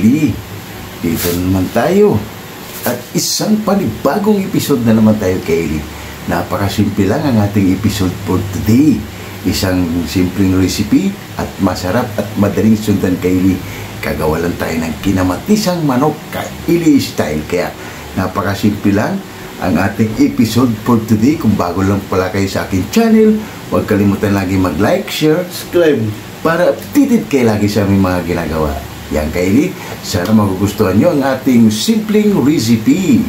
Kaylee. Dito naman tayo. At isang panibagong episode na naman tayo, Kaylee. Napakasimple lang ang ating episode for today. Isang simpleng recipe at masarap at madaling sundan, Kaylee. Kagawa lang tayo ng kinamatisang manok, Kaylee style. Kaya napakasimple lang ang ating episode for today. Kung bago lang pala kayo sa aking channel, huwag kalimutan lagi mag-like, share, subscribe para updated kayo lagi sa aming mga ginagawa. Yan, Kaylee, sana magugustuhan nyo ang ating simpleng recipe,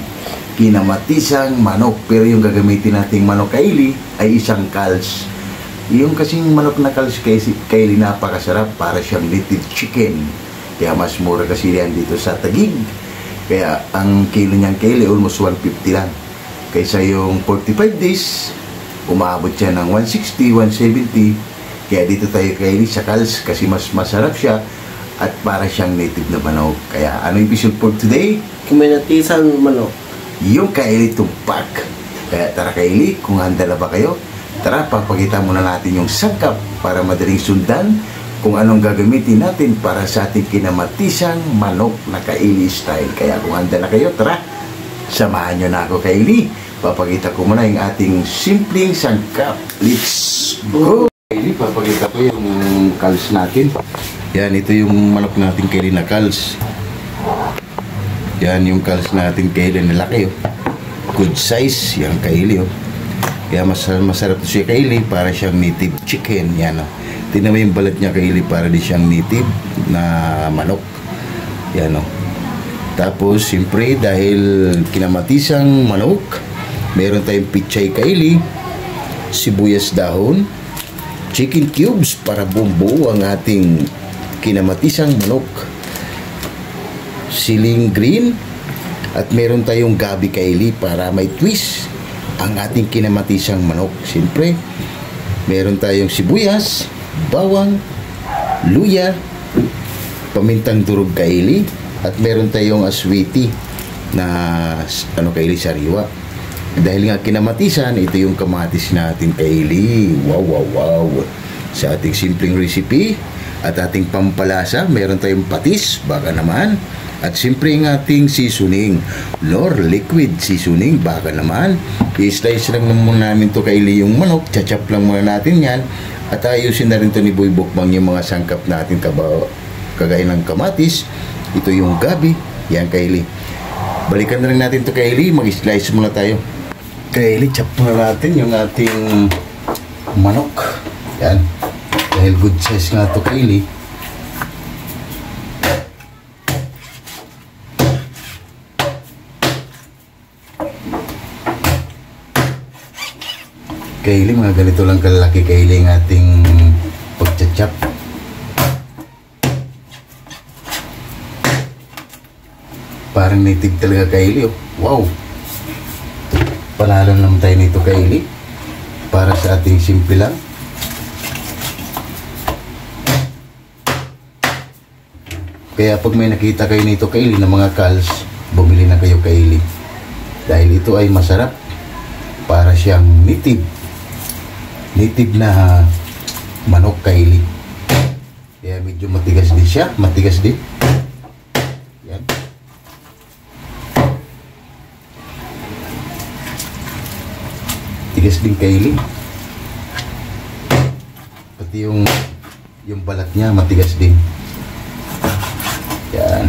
kinamatisang manok. Pero yung gagamitin nating manok, Kaylee, ay isang calves. Yung kasing manok na calves, Kaylee, napakasarap, para siyang native chicken. Kaya mas mura kasi yan dito sa Taguig. Kaya ang kilo niyan, Kaylee, almost 150 lang. Kaysa yung 45 days, umabot siya ng 160, 170. Kaya dito tayo, Kaylee, sa calves kasi mas masarap siya at para siyang native na manok. Kaya ano yung episode for today? Kinamatisang manok. Yung Kaylee tumpak. Kaya tara, Kaylee, kung handa na ba kayo, tara, papakita muna natin yung sangkap para madaling sundan kung anong gagamitin natin para sa ating kinamatisang manok na Kaylee style. Kaya kung handa na kayo, tara, samahan nyo na ako, Kaylee. Papakita ko muna yung ating simpleng sangkap. Let's go! Kaylee, papakita ko yung calves natin. Yan, ito yung manok natin, Kaylee, na calves. Yan yung calves natin, Kaylee, na laki, oh. Good size, yan, Kaylee, oh. Kaya masarap to siya, Kaylee, para siyang native chicken. Yan, oh. Tingnan mo yung balat niya, Kaylee, para di siyang native na manok. Yan, oh. Tapos, siyempre, dahil kinamatisang manok, meron tayong pichay, Kaylee, sibuyas dahon, chicken cubes para bumbu ang ating kinamatisang manok, siling green, at meron tayong gabi, Kaylee, para may twist ang ating kinamatisang manok. Siyempre, meron tayong sibuyas, bawang, luya, pamintang durog, Kaylee, at meron tayong aswiti na Kaylee, sariwa. Dahil nga kinamatisan, ito yung kamatis natin, Kaylee. Wow, wow, wow. Sa ating simpleng recipe at ating pampalasa, meron tayong patis, baka naman. At siyempre yung ating seasoning, nor liquid seasoning, baka naman. I-slice lang muna namin to, Kaylee, yung manok. Chachap lang muna natin yan. At ayusin na rin to ni Boy Bukbang yung mga sangkap natin, kagaya ng kamatis. Ito yung gabi. Yan, Kaylee. Balikan na rin natin to, Kaylee. Mag-slice muna tayo. Kaylee, chop muna natin yung ating manok. Yan. Dahil good size nga to, Kaylee. Kaylee, mga ganito lang kalaki, Kaylee, ang ating pagchachap. Parang native talaga, Kaylee, oh. Wow! Panalo naman tayo nito, Kaylee, para sa ating simple lang. Kaya pag may nakita kayo nito, Kaylee, ng mga calves, bumili na kayo, Kaylee. Dahil ito ay masarap, para siyang native na manok, Kaylee. Kaya medyo matigas din siya, matigas din. Yan. Tigas din, Kaylee. Pati yung balat niya matigas din. Yan.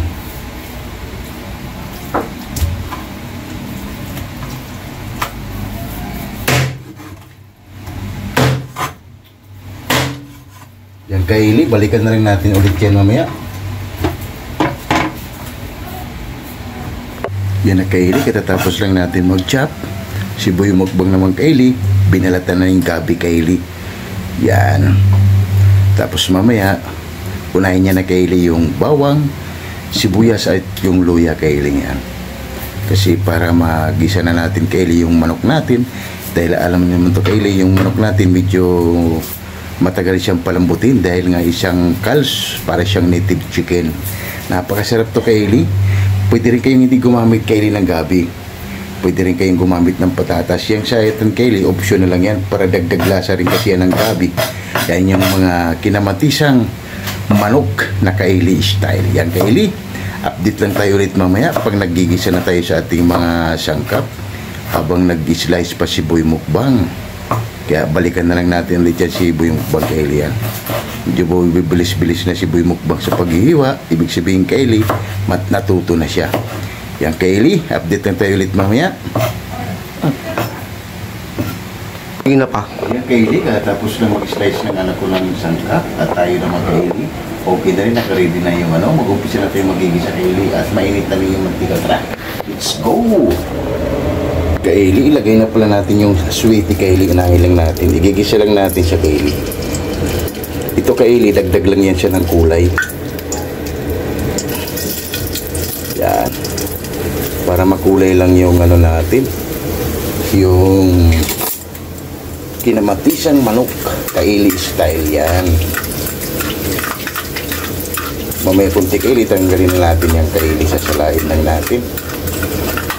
Yan, Kaylee, balikan na rin natin ulit yan mamaya. Yan na, Kaylee, katatapos lang natin mag-chop. Si Boy Mukbang naman, Kaylee, binalatan na yung gabi, Kaylee. Yan. Tapos mamaya, unahin niya na, Kaylee, yung bawang, sibuyas at yung luya, Kaylee, yan. Kasi para magisa na natin, Kaylee, yung manok natin. Dahil alam niyo naman to, Kaylee, yung manok natin medyo matagal siyang palambutin dahil nga isang calves, para siyang native chicken. Napakasarap to, Kaylee. Pwede rin kayong hindi gumamit, Kaylee, ng gabi. Pwede rin kayong gumamit ng patatas. Yung sa itan, Kaylee, option na lang yan para dagdag lasa rin kasi yan ng gabi. Yan yung mga kinamatisang manok na Kaylee style. Yan, Kaylee. Update lang tayo ulit mamaya pag naggigisa na tayo sa ating mga sangkap habang nag-slice pa si Boy Mukbang. Kaya balikan na lang natin ulit yan si Boy Mukbang Kylie yan. Medyo bibilis-bilis na si Boy Mukbang sa paghihiwa. Ibig sabihin Kylie, natuto na siya. Yan Kylie, update lang tayo ulit mamaya. Hindi na pa. Yan Kylie, tapos na mag-slice ng anak ko ng sangkap at tayo naman Kylie. Okay na rin, nakaready na yung mag-umpisa na tayo magigisa Kylie at mainit na rin yung mantika. Tara, let's go! Kylie, ilagay na pala natin yung sweetie Kylie, unahin lang natin. Igigisa lang natin siya Kylie. Ito Kylie, dagdag lang yan siya ng kulay. Yan. Para makulay lang yung natin. Yung kinamatisang manok, Kylie style yan. Mamaya kunti Kylie, tanggalin na natin yung Kylie, sasalain lang natin.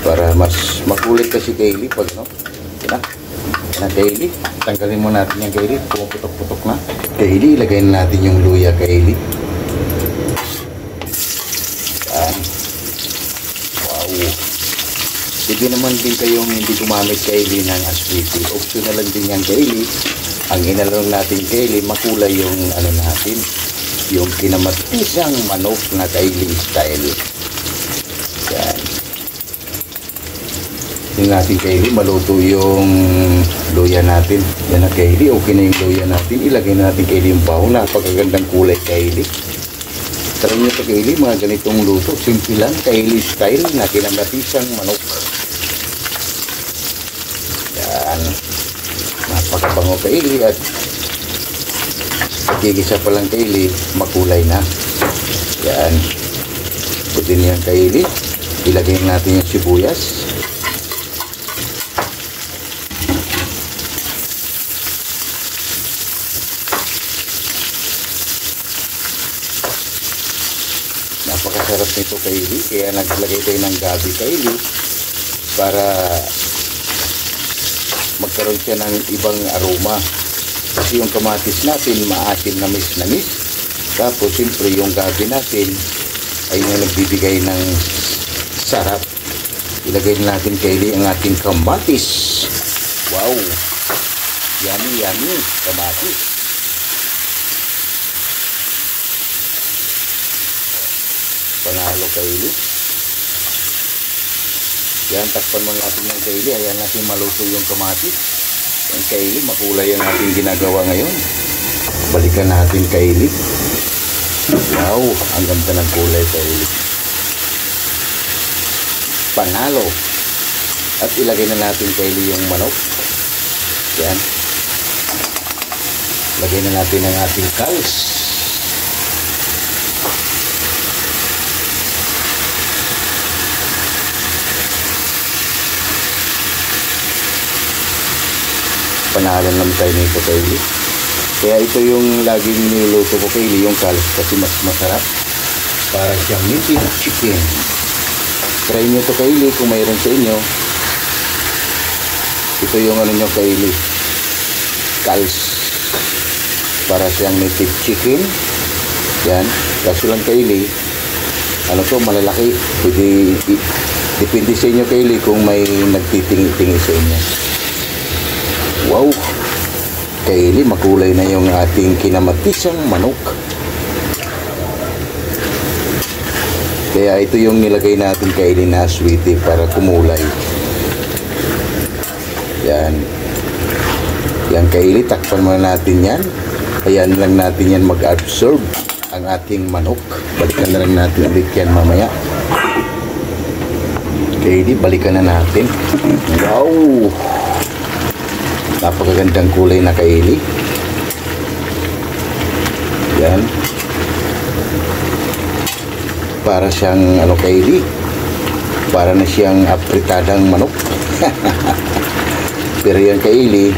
Para mas makulit kasi Kylie pag na Kylie, tanggalin mo natin yung Kylie, pumuputok-putok na. Kylie, ilagay na natin yung luya Kylie. Yan. Wow. Hindi naman din kayong hindi gumamit Kylie ng aswiti. Optional lang din yan Kylie. Ang inalong natin Kylie, makulay yung natin, yung kinamatisang manok na Kylie style. Yan. Tingnan natin Kylie, maluto yung luya natin. Yan na Kylie, okay na yung luya natin. Ilagay natin Kylie yung baho. Napakagandang kulay Kylie. Try nyo ito Kylie, mga ganitong luto. Simple lang, Kylie style na kinamatisang manok. Yan. Napakabango Kylie at gigisa pa lang Kylie, makulay na. Yan. Putin yan Kylie. Ilagay natin yung sibuyas. Napakasarap nito Kylie, kaya naglagay tayo ng gabi Kylie para magkaroon siya ng ibang aroma. Kasi yung kamatis natin maasim na mis. Tapos siyempre yung gabi natin ay yung nagbibigay ng sarap. Ilagay natin Kylie ang ating kamatis. Wow! Yummy kamatis. Panalo Kylie. Yan, takpan mo natin yung Kylie. Ayan natin maluto yung kamatis. Yung Kylie, makulay ang ating ginagawa ngayon. Balikan natin Kylie. Wow, ang ganda ng kulay Kylie. Panalo. At ilagay na natin Kylie yung manok. Yan. Lagay na natin ang ating kals. Panahalan lang tayo nito Kylie. Kaya ito yung laging niluluto ko Kylie, yung kalis, kasi mas masarap. Para siyang native chicken. Try nyo ito Kylie kung mayroon sa inyo. Ito yung nyo Kylie, kalis. Para siyang native chicken. Yan. Kaso lang Kylie, malalaki. Pwede, depende sa inyo Kylie kung may nagtitingi-tingi sa inyo. Wow! Kylie, makulay na yung ating kinamatisang manok. Kaya ito yung nilagay natin Kylie na sweetie para kumulay. Yan. Yan Kylie, takpan muna natin yan. Ayan lang natin yan mag-absorb ang ating manok. Balikan na lang natin ulit yan mamaya. Kylie, balikan na natin. Wow! Napakagandang kulay na Kylie. Yan. Para siyang Kylie, para na siyang apritadang manok. Pero yan Kylie,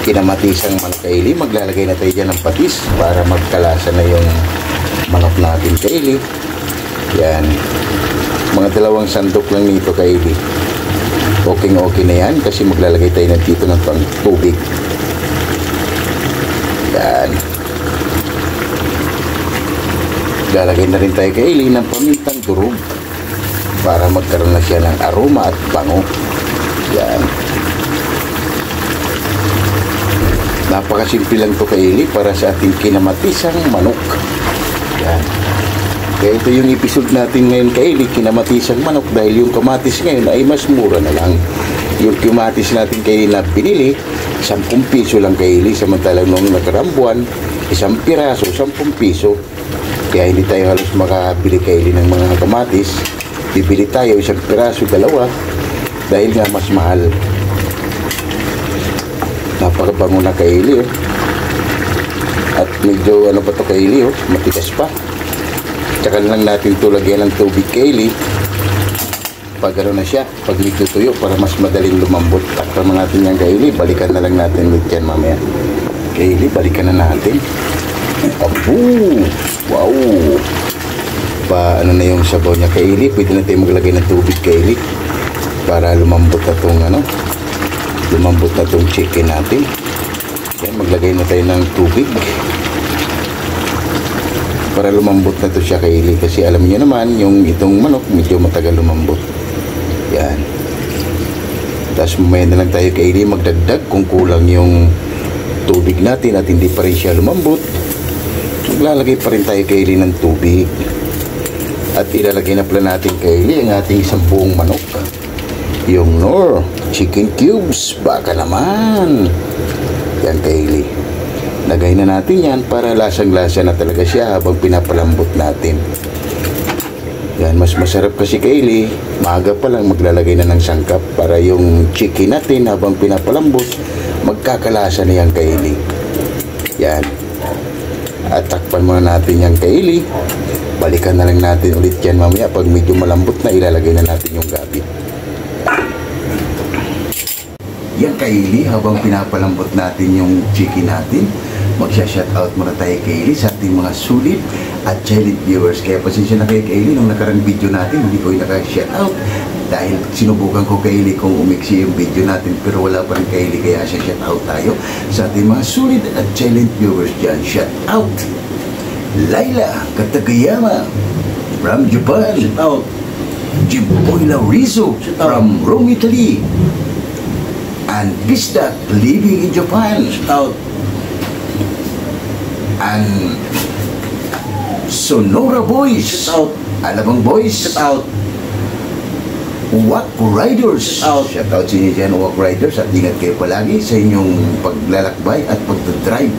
kinamatisang manok Kylie. Maglalagay na tayo dyan ng patis para magkalasa na yung manok natin Kylie. Yan. Mga 2 sandok lang nito Kylie. Okay na yan kasi maglalagay tayo dito ng tubig. Yan. Maglalagay na rin tayo kay Eli ng pamintang durog para magkaroon na siya ng aroma at bango. Yan. Napakasimple lang to kay Eli para sa ating kinamatisang manok. Yan. Kaya ito yung episode natin ngayon kay Eli, kinamatisang manok, dahil yung kamatis ngayon ay mas mura na lang. Yung kamatis natin kay Eli na pinili, 10 piso lang kay Eli, samantalang nung nakarang buwan, 1 piraso, 10 piso. Kaya hindi tayo halos makabili kay Eli ng mga kamatis. Bibili tayo 1 piraso, 2, dahil nga mas mahal. Napakabango na kay Eli, oh. At medyo ano pa to kay Eli, oh, matigas pa. Tsaka lang natin ito lagyan ng tubig kay Eli pag ano na siya, pag medyo tuyo, para mas madaling lumambot. Takpan natin yan kay Eli, balikan na lang natin ulit yan mamaya. Kay Eli, balikan na natin. Abu! Wow! Ano na yung sabaw niya kay Eli, pwede na tayo maglagay ng tubig kay Eli para lumambot na itong lumambot na itong chicken natin. Yan, maglagay na tayo ng tubig para lumambot na ito siya kay Eli, kasi alam niyo naman yung itong manok medyo matagal lumambot. Yan. Tapos mamaya na lang tayo kay Eli magdagdag kung kulang yung tubig natin at hindi pa rin siya lumambot. Maglalagay pa rin tayo kay Eli ng tubig at ilalagay na pala natin kay Eli ang ating isang buong manok, yung Knorr chicken cubes. Baka naman yan kay Eli. Lagay na natin yan para lasang-lasa na talaga siya habang pinapalambot natin. Yan, mas masarap kasi kay Eli, maaga pa lang maglalagay na ng sangkap para yung chicken natin habang pinapalambot, magkakalasa na yan kay Eli. Yan. At takpan muna natin yan kay Eli. Balikan na lang natin ulit yan mamaya pag medyo malambot na, ilalagay na natin yung gabi. Yan kay Eli, habang pinapalambot natin yung chicken natin, magsha-shoutout muna tayo kay Eli sa ating mga sulit at silent viewers. Kaya pasensya na kayo kay Eli, nung nakarang video natin hindi ko yung naka-shoutout dahil sinubukan ko kay Eli kung umiksi yung video natin, pero wala pa rin kay Eli, kaya shoutout tayo sa ating mga sulit at silent viewers dyan. Shoutout Laila Katagayama from Japan. Shoutout Jimboy Laurizo from Rome, Italy. And Bisdak living in Japan. Shoutout and Sonora Boys. Shoutout Alabang Boys. Shoutout Wack Riders. Shoutout sa inyo dyan, Wack Riders, at ingat kayo palagi sa inyong paglalakbay at pagdadrive.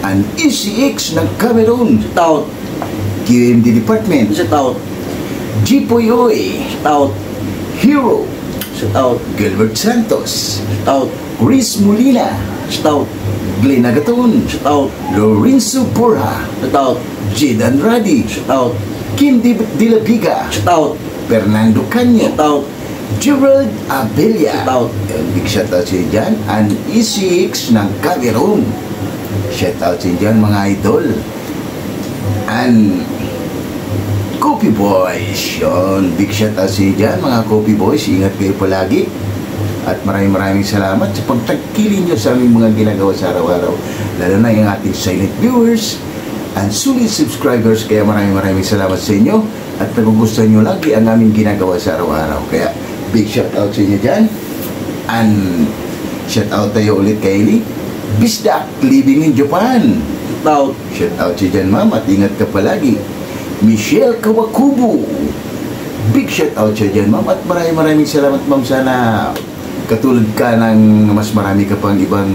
And ECX ng Cameroon. Shoutout QMD Department. Shoutout Jipoyoy. Shoutout Hero. Shoutout Gilbert Santos. Shoutout Chris Molina. Shoutout Glenn Agaton. Shoutout Lorenzo Borja. Shoutout Jedan Radi. Shoutout Kim De La Viga. Shoutout Fernando Canyo. Shoutout Gerald Abelia. Shoutout big shoutout sa dyan. And ECX ng Cameroon. Shoutout sa dyan mga idol. And Coffee Boys, yun, big shoutout sa dyan mga Coffee Boys. Ingat kayo palagi at maraming salamat sa pagtangkiling nyo sa aming mga ginagawa sa araw-araw, lalo na yung ating silent viewers and sulit subscribers. Kaya maraming salamat sa inyo at nagugustuhan nyo lagi ang aming ginagawa sa araw-araw. Kaya big shoutout sa inyo dyan. And shoutout tayo ulit kay Eli Bisdak living in Japan. Shoutout sa dyan ma'am at ingat ka palagi. Michelle Kawakubo, big shout out siya dyan ma'am, at maraming salamat ma'am. Sana katulad ka ng mas marami ka pang ibang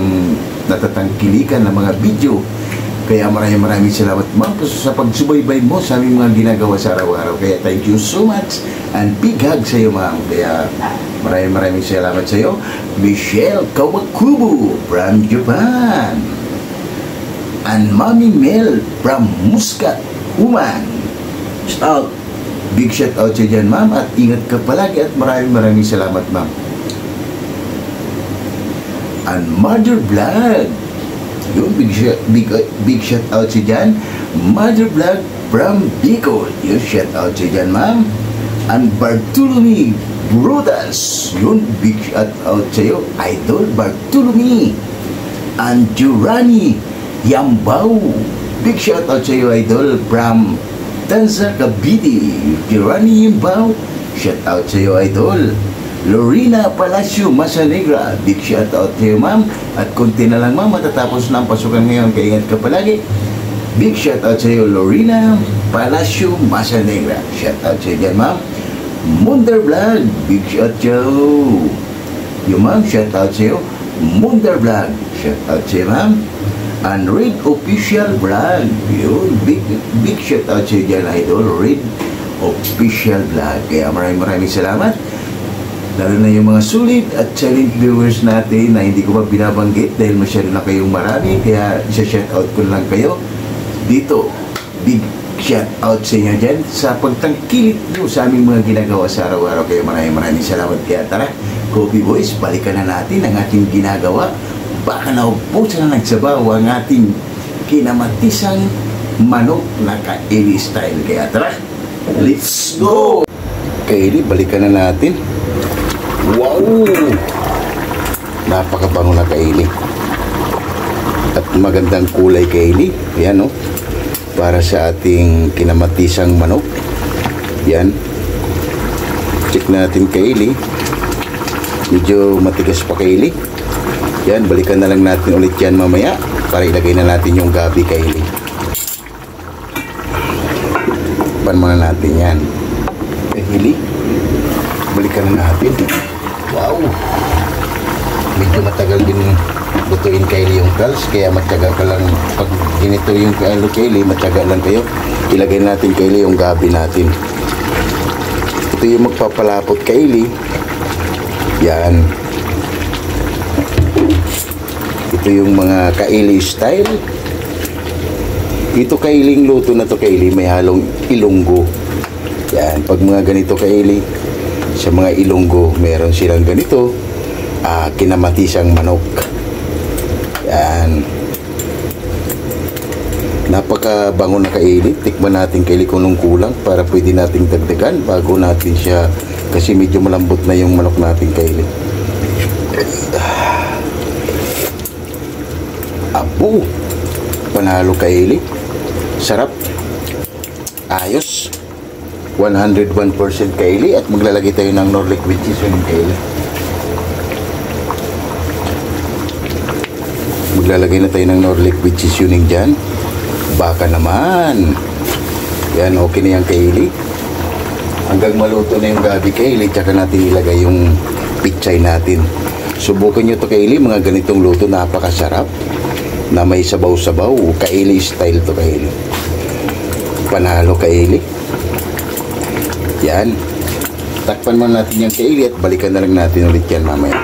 natatangkilikan ng mga video. Kaya maraming salamat ma'am sa pagsubaybay mo sa aming mga ginagawa sa araw-araw. Kaya thank you so much and big hug sa iyo ma'am. Kaya maraming salamat sa iyo, Michelle Kawakubo from Japan. And Mami Mel from Muscat, Uman. Shoutout. Big shout out sa dyan ma'am at ingat ka palagi at maraming salamat ma'am. And Mother Vlog, yung big shout out sa dyan, Mother Vlog from Bicol, yung shout out sa dyan ma'am. And Bartolome Brudas, yun big shout out sa iyo, Idol Bartolome. And Jurani Yambao, big shout out sa iyo idol from Tanza Cavite, Kirani Imbaw, shout out sa iyo idol. Lorena Palacio Masanegra, big shout out sa iyo ma'am. At konti na lang ma'am, matatapos na ang pasukan ngayon, kaya ingat ka palagi. Big shout out sa iyo Lorena Palacio Masanegra, shout out sa iyo dyan ma'am. Mundar Vlog, big shout out sa iyo ma'am, shout out sa iyo. Mundar Vlog, shout out sa iyo ma'am. And Red Official Vlog, yun, big shout out sa iyo dyan idol, Red Official Vlog. Kaya maraming salamat. Lalo na yung mga sulit at silent viewers natin na hindi ko pa binabanggit dahil masyado na kayong marami, kaya isa-shout out ko lang kayo dito. Big shout out sa inyo dyan sa pagtangkilik nyo sa aming mga ginagawa sa araw-araw. Kaya maraming salamat. Kaya tara, Coffee Boys, balikan na natin ang ating ginagawa. Baka naubusan na nagsabaw ang ating kinamatisang manok na Kaili style. Kaya tara, let's go! Kaili, balikan na natin. Wow! Napakabango na Kaili. At magandang kulay Kaili. Yan, no? Para sa ating kinamatisang manok. Yan. Check natin Kaili. Medyo matigas pa Kaili. Yan, balikan na lang natin ulit yan mamaya para ilagay na natin yung gabi Kaili. Pan muna natin yan. Kaili. Balikan na natin. Wow! Medyo matagal din lutuin Kaili yung calls, kaya matyaga ka lang. Pag ginito yung Kaili, matyaga lang kayo. Ilagay natin Kaili yung gabi natin. Ito yung magpapalapot Kaili. Yan. Ito yung mga Kaili style. Ito Kailing luto na to Kaili, may halong ilonggo. Yan. Pag mga ganito Kaili, sa mga Ilonggo, meron silang ganito, kinamatisang manok. Yan. Napakabango na Kaili. Tikman natin Kaili kung nung kulang para pwede nating dagdagan bago natin siya, kasi medyo malambot na yung manok natin Kaili. Abo! Panalo Kaili. Sarap. Ayos. 101% Kaili, at maglalagay tayo ng Norlic with cheese yung Kaili. Maglalagay na tayo ng Norlic with cheese yun dyan. Baka naman. Yan, okay na yan Kaili. Hanggang maluto na yung gabi Kaili, tsaka natin ilagay yung pichay natin. Subukan nyo to Kaili, mga ganitong luto, napakasarap. Na may sabaw-sabaw, Kaili style to Kaili. Panalo Kaili. Yan. Takpan mo natin yung Kaili at balikan na lang natin ulit yan mamaya.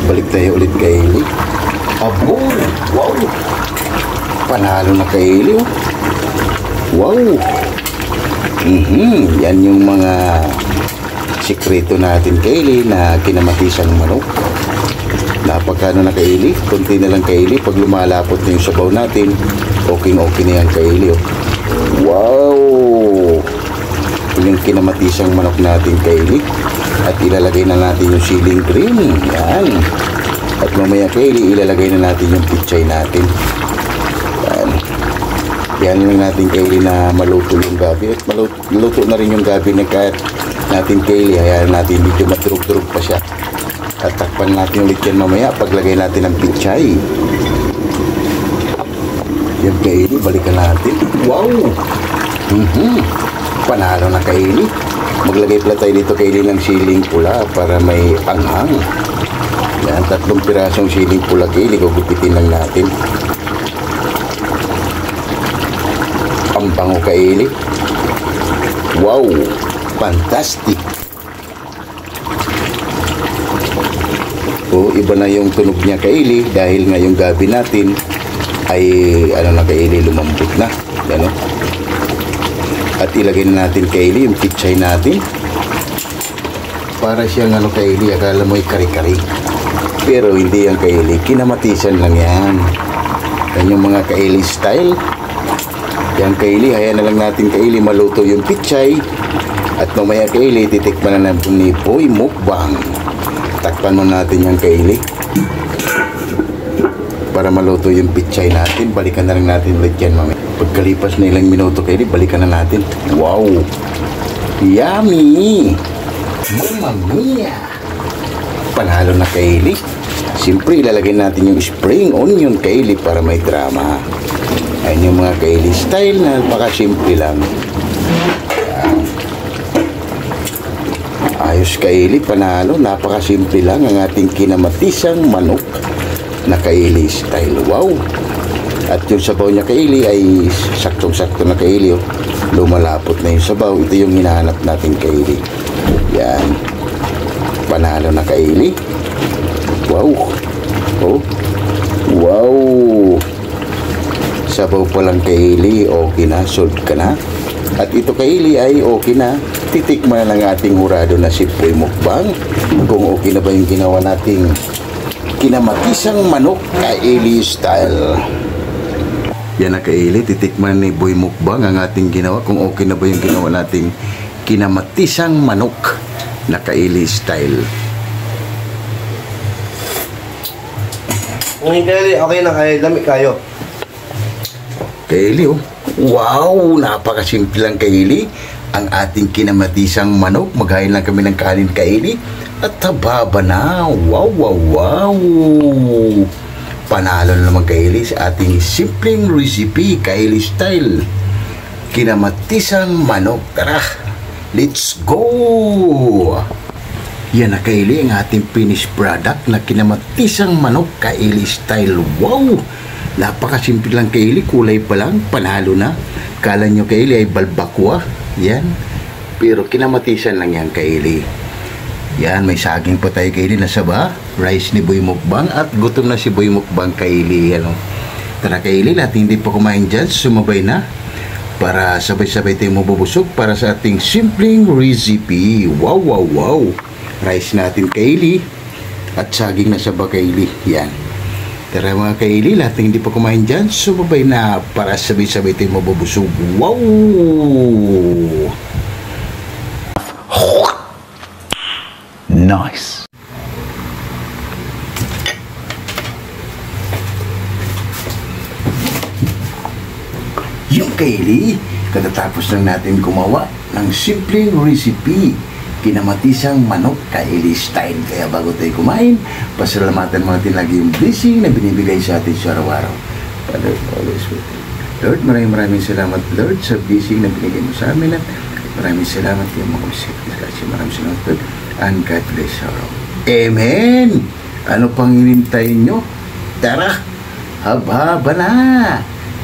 Balik tayo ulit Kaili. Abo! Wow! Panalo na Kaili. Wow! Yan yung mga sikreto natin Kaili na kinamatisang manok. Napakano na Kaili. Kunti na lang Kaili. Pag lumalapot na yung sabaw natin, okay na yan Kaili. Wow! Yung kinamatisang manok natin Kaili. At ilalagay na natin yung siling cream. Yan. At mamaya Kaili, ilalagay na natin yung pichay natin. Yan. Yan lang natin Kaili na maluto yung gabi. At maluto na rin yung gabi natin Kaili. Hayaan natin medyo maturog-turog pa siya. At takpan natin ulit yan mamaya paglagay natin ng pichay. Yan Kaili, balikan natin. Wow! Panalo na Kaili. Maglagay pala tayo dito Kaili ng siling pula para may anghang. Yan, 3 pirasong siling pula Kaili, gugupitin lang natin. Ang bango Kaili. Wow! Fantastic! O, iba na yung tunog niya Kaili dahil nga yung gabi natin ay Kaili, lumambot na. Yan o. At ilagay na natin Kaili yung pichay natin. Para siyang Kaili, akala mo ay kari-kari. Pero hindi yan Kaili, kinamatisan lang yan. Yan yung mga Kaili style. Yan Kaili, hayaan na lang natin Kaili maluto yung pichay. At mamaya Kaili, titikman na ni Boy Mukbang. Takpan mo natin yung Kaili para maluto yung pichay natin. Balikan na lang natin ulit yan mamaya. Pagkalipas na ilang minuto, Kaylee, balikan na natin. Wow! Yummy! Mamma mia! Panalo na, Kaylee. Siyempre, ilalagay natin yung spring onion, Kaylee, para may drama. Ayun yung mga Kaylee style na napakasimple lang. Ayos, Kaylee, panalo. Napakasimple lang ang ating kinamatisang manok na Kaylee style. Wow! At yung sabaw niya, Kaylee, ay saktong-sakto na, Kaylee. Oh. Lumalapot na yung sabaw. Ito yung hinahanap natin, Kaylee. Yan. Panalo na, Kaylee. Wow! Oh! Wow! Sabaw pa lang, Kaylee. Okay na. Solved ka na. At ito, Kaylee, ay okay na. Titikman na lang ating hurado na si Boy Mukbang kung okay na ba yung ginawa nating kinamatisang manok Kaylee style. Yan na, Kaylee, titikman ni Boy Mukbang ang ating ginawa kung okay na ba yung ginawa nating kinamatisang manok na Kaylee style. Kaylee, okay na kayo. Lamig kayo. Kaylee, oh. Wow! Napakasimple lang, Kaylee. Ang ating kinamatisang manok. Maghain lang kami ng kanin, Kaylee. At tababa na. Wow, wow, wow! Panalo na naman, Kaylee, sa ating simpleng recipe, Kaylee style. Kinamatisang manok. Tara, let's go! Yan na, Kaylee, ang ating finished product na kinamatisang manok, Kaylee style. Wow! Napakasimple lang, Kaylee. Kulay pa lang, panalo na. Kala nyo, Kaylee, ay balbakwa. Yan. Pero kinamatisan lang yan, Kaylee. Yan, may saging pa tayo, Kaylee, na saba. Rice ni Boy Mukbang. At gutom na si Boy Mukbang, Kaylee. Ano? Tara, Kaylee, lahat hindi pa kumain dyan. Sumabay na. Para sabay-sabay tayo mabubusog para sa ating simpleng recipe. Wow, wow, wow. Rice natin, Kaylee. At saging na saba, Kaylee. Yan. Tara mga Kaylee, lahat ng hindi pa kumain dyan, sumabay na para sabay-sabay tayo mabubusog. Wow! Nice! Yung Kaylee, katatapos lang natin gumawa ng simpleng recipe. Kinamatisang manok Kaylee style. Kaya bago tayo kumain, pasalamatan natin lagi yung blessing na binibigay sa atin sa araw-araw. Father, always with you. Lord, maraming salamat, Lord, sa blessing na binigay mo sa amin. At maraming salamat yung mga bisip. Maraming salamat, Lord. And God bless our all. Amen! Ano pang hinintayin nyo? Tara! Haba-haba na!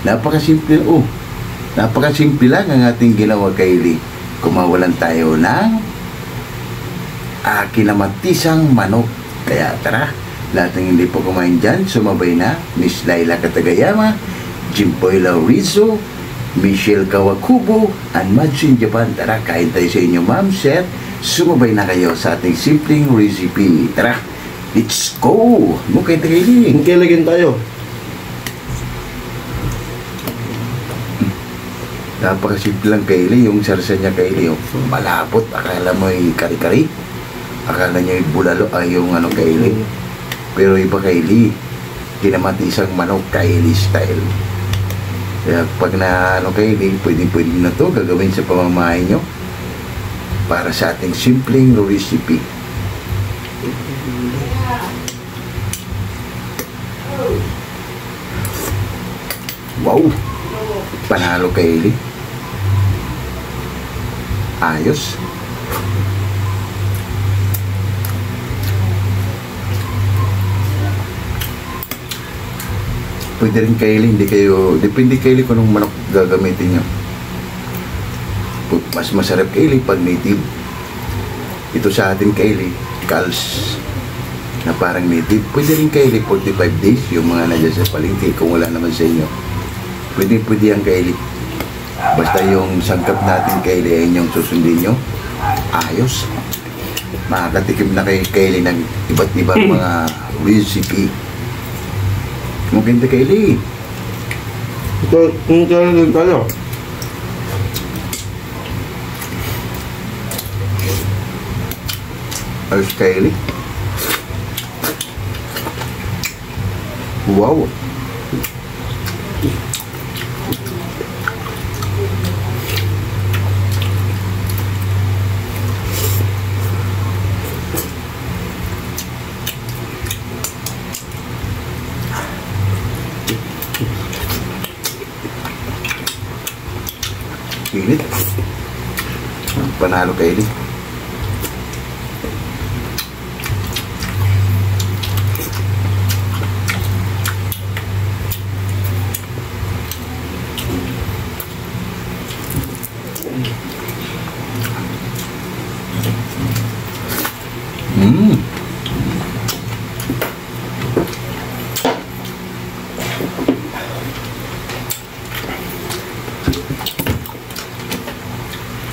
Napakasimple. Oh, napakasimple lang ang ating ginawa, Kaylee. Kumawalan tayo ng kinamatisang manok. Kaya tara, lahat ng hindi po kumain dyan, sumabay na. Miss Laila Katagayama, Jimboy Laurizo, Michelle Kawakubo, and Madjin Japan. Tara, kain tayo sa inyo, ma'am, chef. Sumabay na kayo sa ating simpleng recipe. Tara, let's go! Mukay tayo, Magkilagin tayo. Napakasimple lang, Kaylee. Yung sarsa niya, Kaylee, malapot. Akala mo yung kari-kari. Akala niya yung bulalo, yung ano, Kaylee. Pero iba, Kaylee, kinamatisang manok, Kaylee style. Kaya pag na, ano, Kaylee, pwede na to gagawin sa pamamahay nyo para sa ating simpleng recipe. Wow! Panalo, Kaylee. Ayos. Pwede rin, Kaylee, hindi kayo, depende, Kaylee, kung anong manok gagamitin nyo. Mas masarap, Kaylee, pag native. Ito sa atin, Kaylee, Cals na parang native. Pwede rin, Kaylee, 45 days, yung mga nandiyan sa palengke, kung wala naman sa inyo. Pwede yan, Kaylee. Basta yung sangkap natin, Kaylee, ayun yung susundin nyo. Ayos. Makakatikim na kay Kaylee ng iba't ibang mga recipe. Maganda, Kaylee. Ito, magkilagin tayo. Ayos, Kaylee. Wow. init. Panalo Kylie.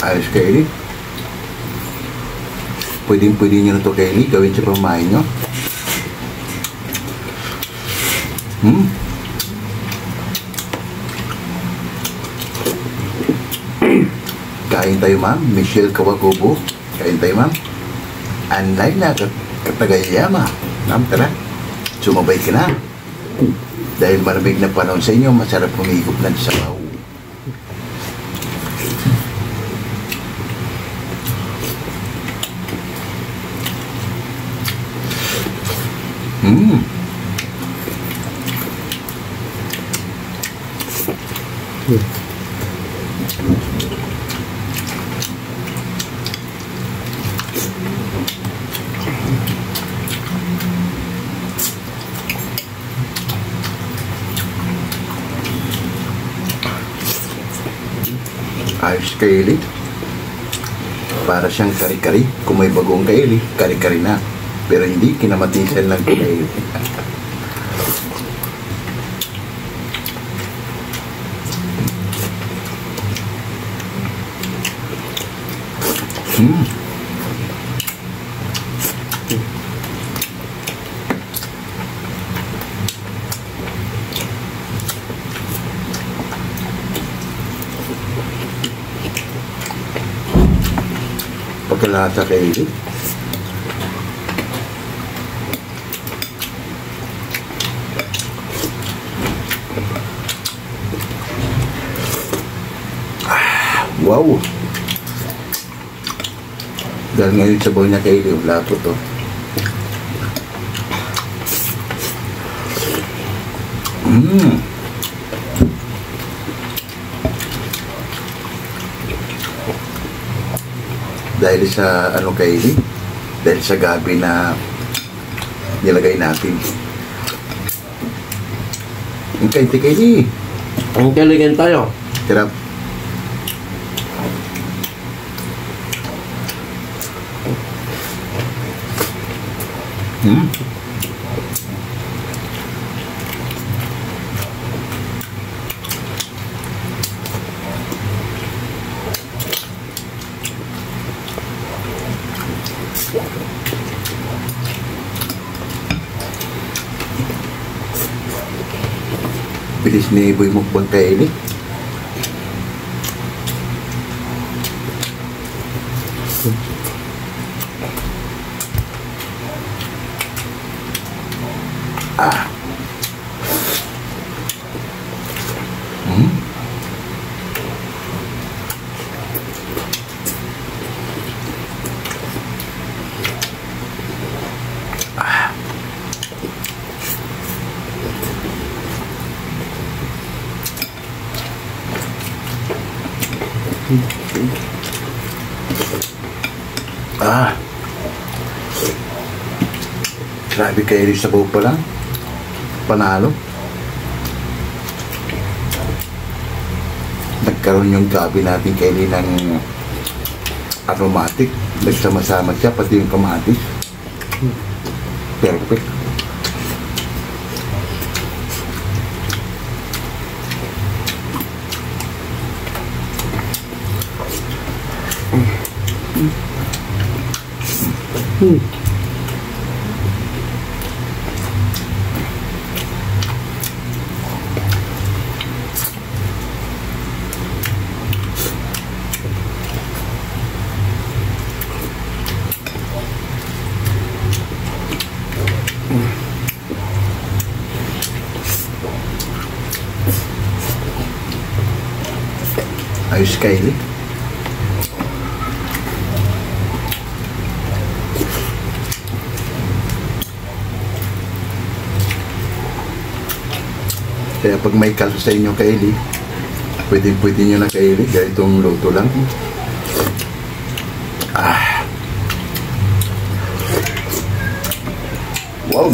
Ayos Kylie. Pwede nyo na ito Kylie, gawin sa pamain nyo. Kain tayo ma'am, Michelle Kawagobo. Kain tayo ma'am. Anlay na Katagayama. Ma'am, tara. Sumabay ka na. Dahil malamig na panahon sa inyo, masarap humigop ng sabaw. Ayos Kylie. Para siyang kari-kari. Kung may bagong Kylie, kari-kari na. Pero hindi kinamatisan lang Kylie. Pagkalata Kylie. Wow! Dahil ngayon sabaw niya Kylie, wala po to. Dahil sa ano Kylie, dahil sa gabi na nilagay natin. Ang kainti Kylie. Ang kaligin tayo. Tirap. Bilis ni Boy Mukbang Kylie. Grabe Kylie, sabaw pa lang. Panalo. Nagkaroon yung gabi natin Kylie ng aromatic. Nagsama-sama siya, pati yung kamatis. Perfect. Ayos Kylie. Kaya pag may kaso sa inyo Kylie, Pwede nyo na kaili, ganitong luto lang. Wow!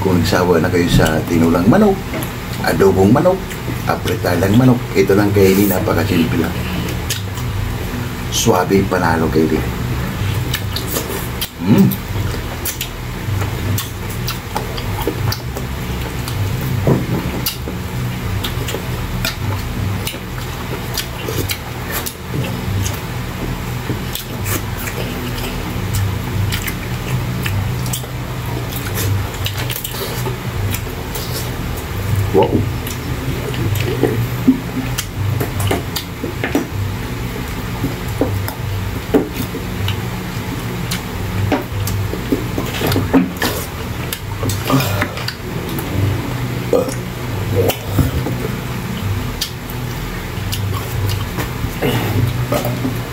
Kung nagsawa na kayo sa tinulang manok, adobong manok, apretalang manok, ito lang kaili, napakasimple lang. Swabe, panalo kaili. Wow.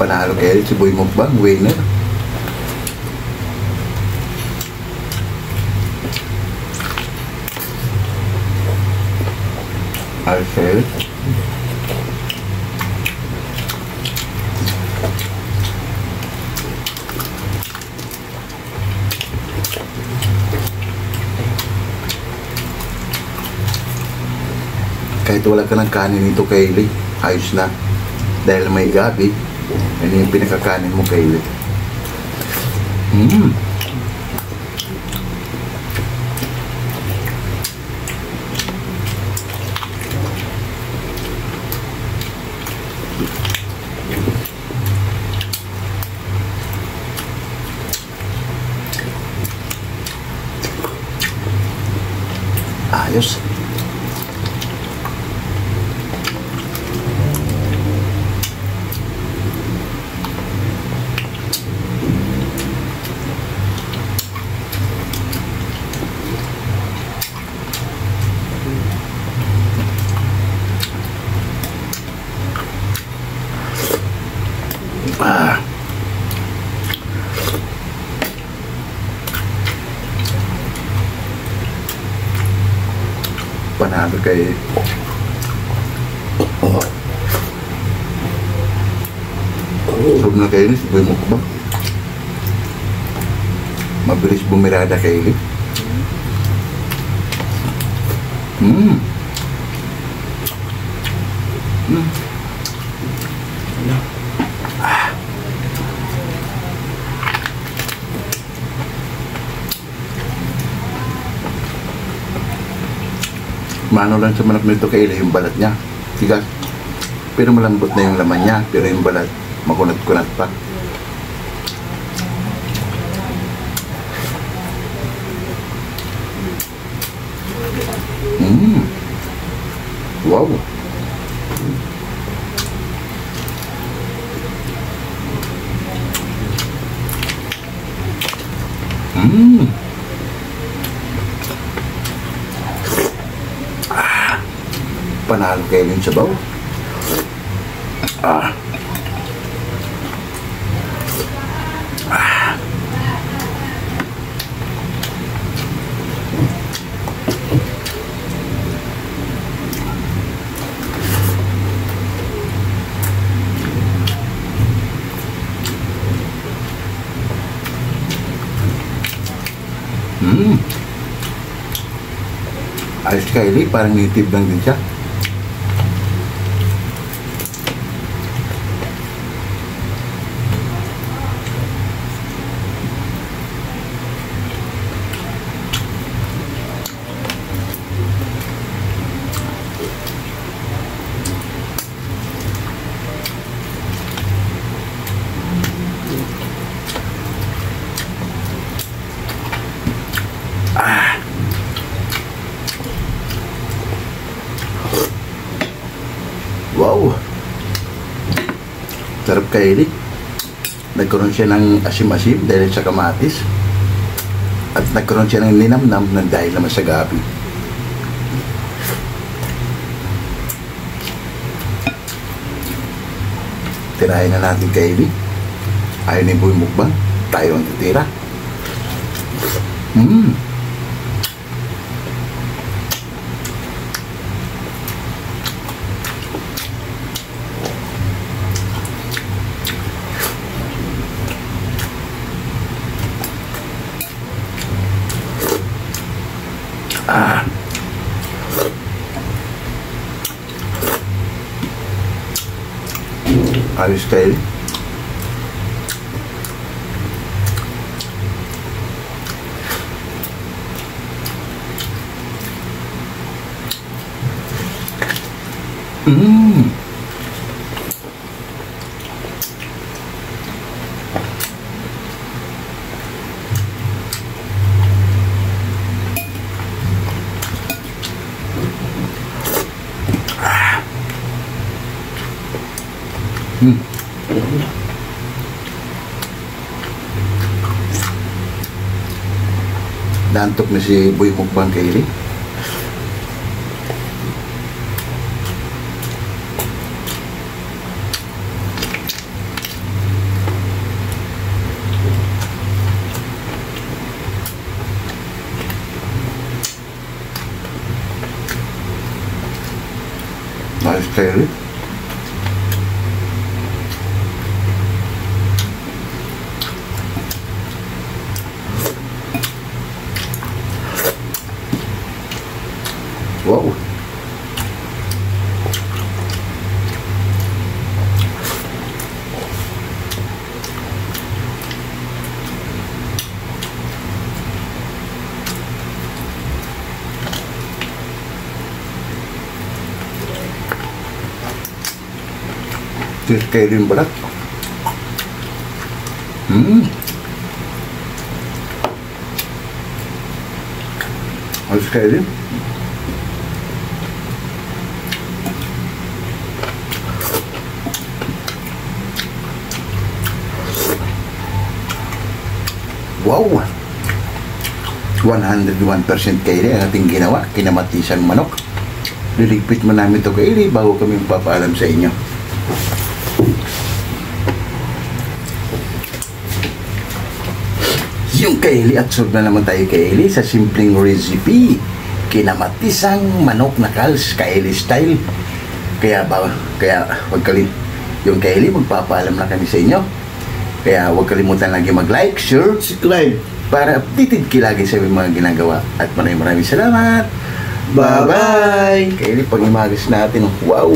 Panalo kayo si Boy Mukbang, winner. Okay. Kahit wala ka ng kanin nito, Kaylee, ayos na. Dahil may gabi, ano yung pinakakanin mo, Kaylee? Ayos. Panalo kay Sob na kayo, Boy Mukbang. Mabilis bumirada kayo. Mano lang sa manok nito kaila yung balat niya. Tigas. Pero malambot na yung laman niya. Pero yung balat, makunat-kunat pa. Wow. Panalo kayo yung sabaw. Ayos kaili, parang native lang din siya. Wow! Sarap kaili. Nagkaroon siya ng asim-asim dahil sa kamatis. At nagkaroon siya ng linamnam ng dahil naman sa gabi. Tirahin na natin kaili. Ayaw ni Boy Mukbang. Tayo ang titira. Ah. Ayos kayo. Nantok na si Boy Mukbang Kaili. Ayos Kaili. Wow. Tis kayo rin balat. Ayos kayo rin. Wow! 101% kaili ang ating ginawa, kinamatisang manok. Liligpit mo namin ito kaili bago kami magpapaalam sa inyo. Yung kaili at solve na naman tayo kaili sa simpleng recipe. Kinamatisang manok na kals, kaili style. Kaya wag kalim. Yung kaili, magpapaalam na kami sa inyo. Kaya huwag kalimutan lagi mag-like, share, subscribe para updated kayo lagi sa mga ginagawa. At maraming salamat. Bye-bye! Kaya pag-imagas natin, wow!